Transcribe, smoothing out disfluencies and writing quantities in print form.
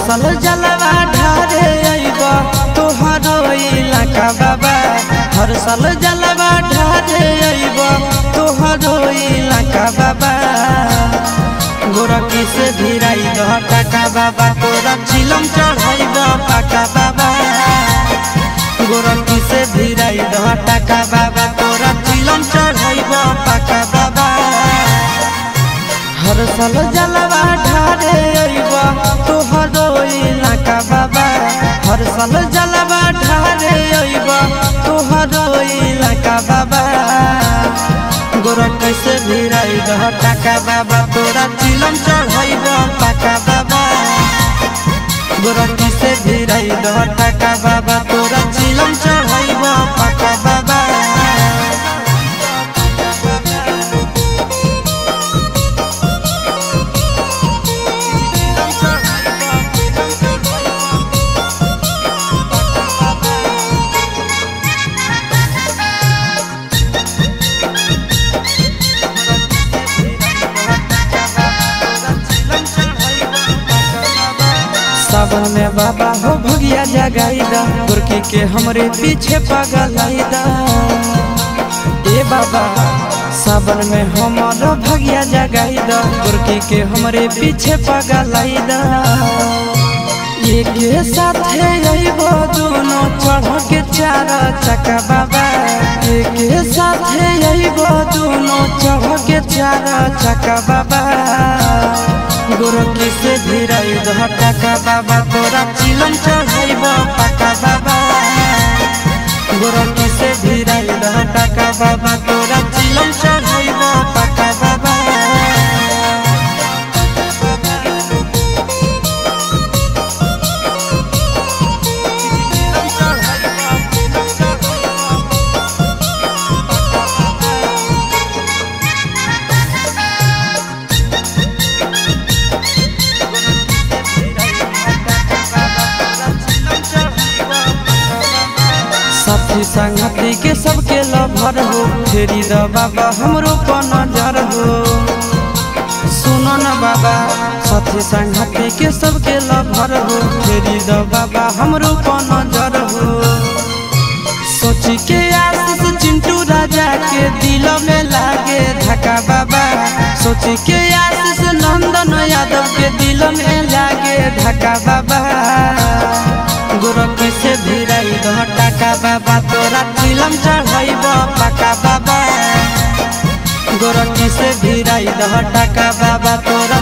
साल जलवा ढारे आइबा तोहरो इलाका बाबा। हर साल जलवा ढारे आइबा तोहरो इलाका बाबा। गोरखी से भिराई दह टाका बाबा तोरा चिलम चढ़ाइबा पाका बाबा। गोरखी से भिराई दह टाका बाबा तोरा चिलम चढ़ाइबा पाका बाबा। हर साल जलवा ढारे आइबा तोहरो इलाका बाबा। हर साल जलवा ढारे आइबा तोहरो इलाका बाबा। गोरखी से भिराई दह टाका बाबा तोरा चिलम चढ़ाइबा पाका बाबा। गोरखी से भिराई दह टाका बाबा तोरा चिलम चढ़ाइबा पाका बाबा। सावन में बाबा हो भगिया जगाईदा गोरखी के हमरे पीछे पगलाईदा। ए बाबा सावन में हमारा भगिया जगाईदा गोरखी के हमरे पीछे पगलाईदा। एक साथ आइबो दोनों चढ़ के चार चक्का बाबा। एक साथ आइबो दोनों चढ़ के चार चक्का बाबा। गोरखी से भिराई दह टाका बाबा तोरा चिलम चढ़ाइबा पाका बाबा। गोरखी से भिराई दह टाका बाबा तोरा चिलम चढ़ाइबा पाका बाबा। साथी संगति के सबके लभर हो फेरी द बाबा हमरो पर नजर हो। सुनो न बाबा साथी संगति के सबके लभर हो फेरी द बाबा हमरो पर नजर हो। सोची के आशीष चिंटू राजा के दिल में लागे धक्का बाबा। सोची के आशीष नंदन यादव के दिल में लागे धक्का बाबा। गोरखी से भिराई दह टाका बाबा तोरा चिलम चढ़ाइबा पाका बाबा। गोरखी से भिराई दह टाका बाबा तोरा